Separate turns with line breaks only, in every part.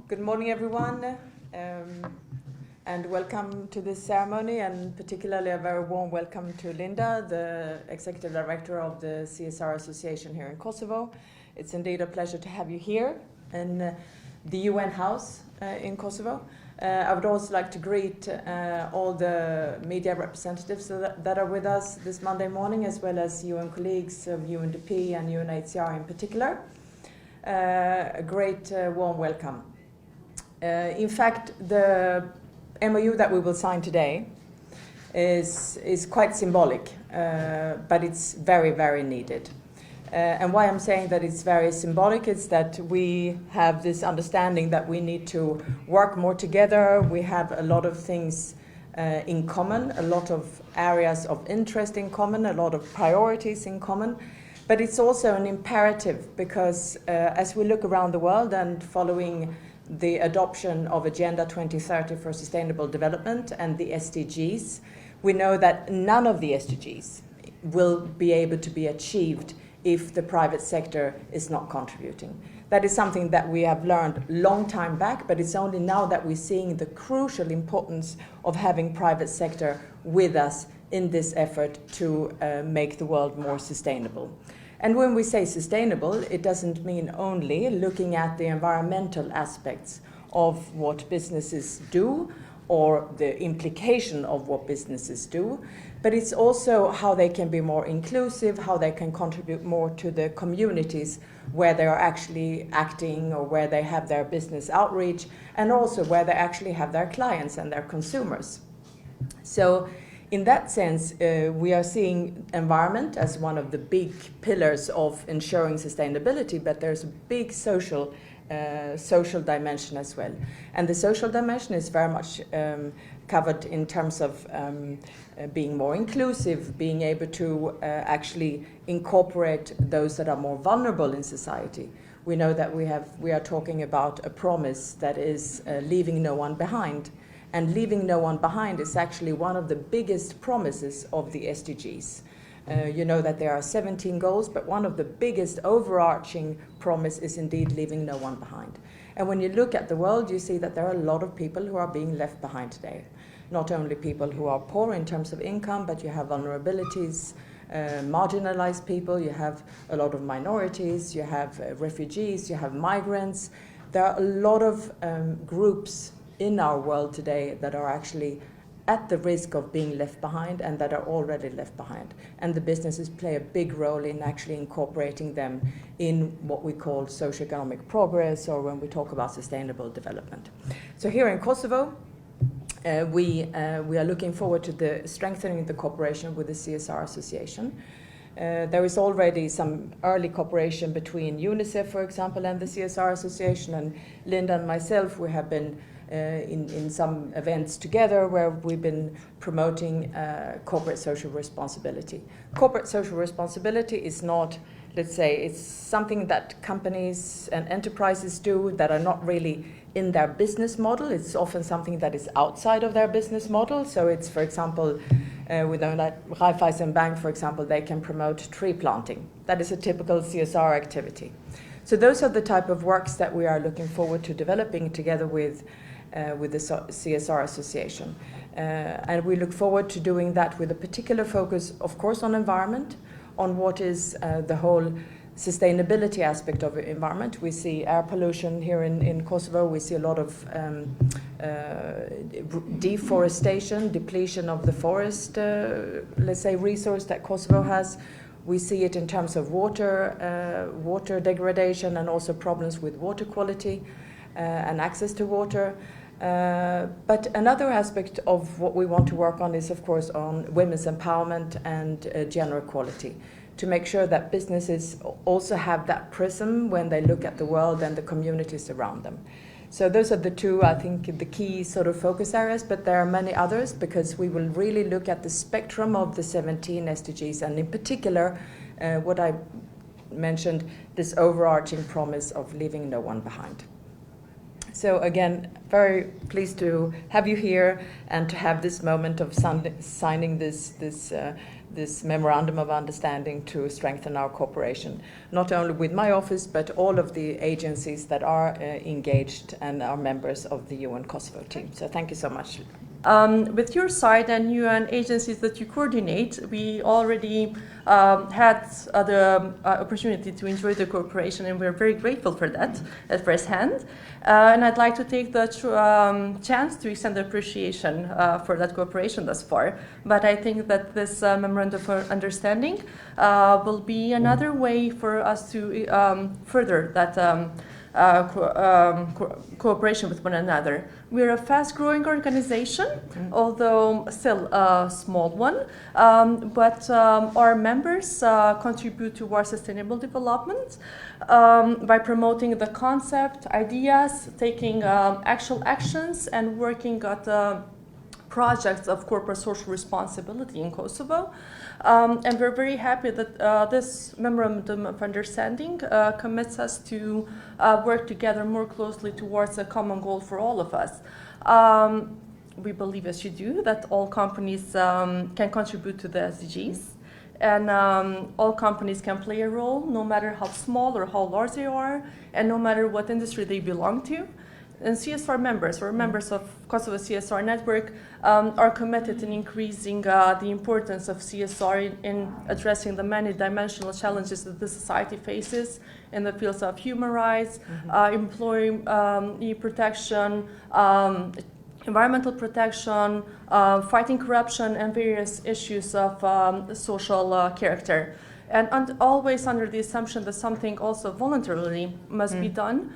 Good morning, everyone, and welcome to this ceremony, and particularly a very warm welcome to Linda, the Executive Director of the CSR Association here in Kosovo. It's indeed a pleasure to have you here in the UN House in Kosovo. I would also like to greet all the media representatives that are with us this Monday morning, as well as UN colleagues of UNDP and UNHCR in particular. A great warm welcome. In fact, the MOU that we will sign today is quite symbolic, but it's very, very needed. And why I'm saying that it's very symbolic is that we have this understanding that we need to work more together. We have a lot of things in common, a lot of areas of interest in common, a lot of priorities in common. But it's also an imperative because as we look around the world and following the adoption of Agenda 2030 for Sustainable Development and the SDGs, we know that none of the SDGs will be able to be achieved if the private sector is not contributing. That is something that we have learned long time back, but it's only now that we're seeing the crucial importance of having private sector with us in this effort to make the world more sustainable. And when we say sustainable, it doesn't mean only looking at the environmental aspects of what businesses do or the implication of what businesses do, but it's also how they can be more inclusive, how they can contribute more to the communities where they are actually acting or where they have their business outreach, and also where they actually have their clients and their consumers. So in that sense, we are seeing environment as one of the big pillars of ensuring sustainability, but there's a big social dimension as well. And the social dimension is very much covered in terms of being more inclusive, being able to actually incorporate those that are more vulnerable in society. We know that we are talking about a promise that is leaving no one behind. And leaving no one behind is actually one of the biggest promises of the SDGs. You know that there are 17 goals, but one of the biggest overarching promise is indeed leaving no one behind. And when you look at the world, you see that there are a lot of people who are being left behind today. Not only people who are poor in terms of income, but you have vulnerabilities, marginalized people, you have a lot of minorities, you have refugees, you have migrants. There are a lot of groups in our world today that are actually at the risk of being left behind and that are already left behind. And the businesses play a big role in actually incorporating them in what we call socioeconomic progress, or when we talk about sustainable development. So here in Kosovo, we are looking forward to the strengthening the cooperation with the CSR Association. There is already some early cooperation between UNICEF, for example, and the CSR Association, and Linda and myself, we have been in some events together where we've been promoting corporate social responsibility. Corporate social responsibility is not, let's say, it's something that companies and enterprises do that are not really in their business model. It's often something that is outside of their business model. So it's, for example, we know that Raiffeisen Bank, for example, they can promote tree planting. That is a typical CSR activity. So those are the type of works that we are looking forward to developing together with the CSR Association. And we look forward to doing that with a particular focus, of course, on environment, on what is the whole sustainability aspect of the environment. We see air pollution here in Kosovo. We see a lot of deforestation, depletion of the forest, let's say, resource that Kosovo has. We see it in terms of water degradation, and also problems with water quality and access to water. But another aspect of what we want to work on is, of course, on women's empowerment and gender equality, to make sure that businesses also have that prism when they look at the world and the communities around them. So those are the two, I think, the key sort of focus areas, but there are many others, because we will really look at the spectrum of the 17 SDGs, and in particular, what I mentioned, this overarching promise of leaving no one behind. So again, very pleased to have you here and to have this moment of signing this this memorandum of understanding to strengthen our cooperation, not only with my office, but all of the agencies that are engaged and are members of the UN Kosovo team. So thank you so much.
With your side and UN agencies that you coordinate, we already had the opportunity to enjoy the cooperation, and we're very grateful for that at first hand. And I'd like to take the chance to extend appreciation for that cooperation thus far. But I think that this memorandum of understanding will be another way for us to further that cooperation with one another. We're a fast-growing organization, although still a small one, but our members contribute towards sustainable development by promoting the concept, ideas, taking actual actions, and working at projects of corporate social responsibility in Kosovo. And we're very happy that this memorandum of understanding commits us to work together more closely towards a common goal for all of us. We believe, as you do, that all companies can contribute to the SDGs, and all companies can play a role, no matter how small or how large they are, and no matter what industry they belong to. And CSR members, or members of Kosovo CSR Network, are committed in increasing the importance of CSR in addressing the many dimensional challenges that the society faces in the fields of human rights, employee protection, environmental protection, fighting corruption, and various issues of social character. And always under the assumption that something also voluntarily must be done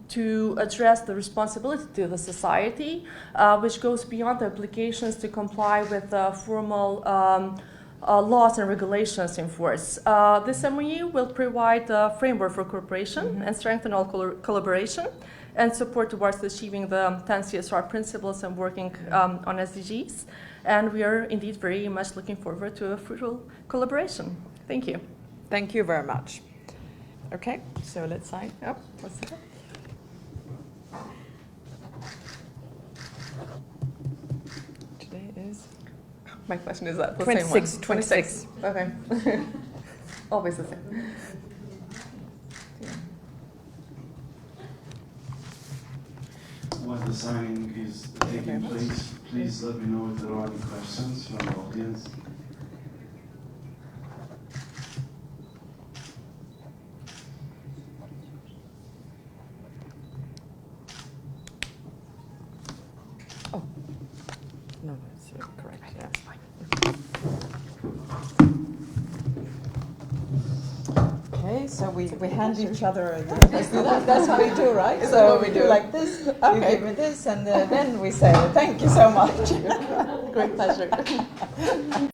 to address the responsibility to the society, which goes beyond the obligations to comply with formal laws and regulations in force. This MOU will provide a framework for cooperation and strengthen all collaboration and support towards achieving the 10 CSR principles and working on SDGs. And we are indeed very much looking forward to a fruitful collaboration. Thank you.
Thank you very much. Okay, so let's sign up. What's that? Today is?
My question is that the
26,
same one?
26.
Okay. Always the same.
While the signing is taking place, please let me know if there are any questions from the audience.
Oh, no, that's correct. Yeah. Okay, so we hand each other. That's how we do, right?
Is
so
that what we do?
like this.
Okay.
You give me this, and then we say thank you so much.
Great pleasure.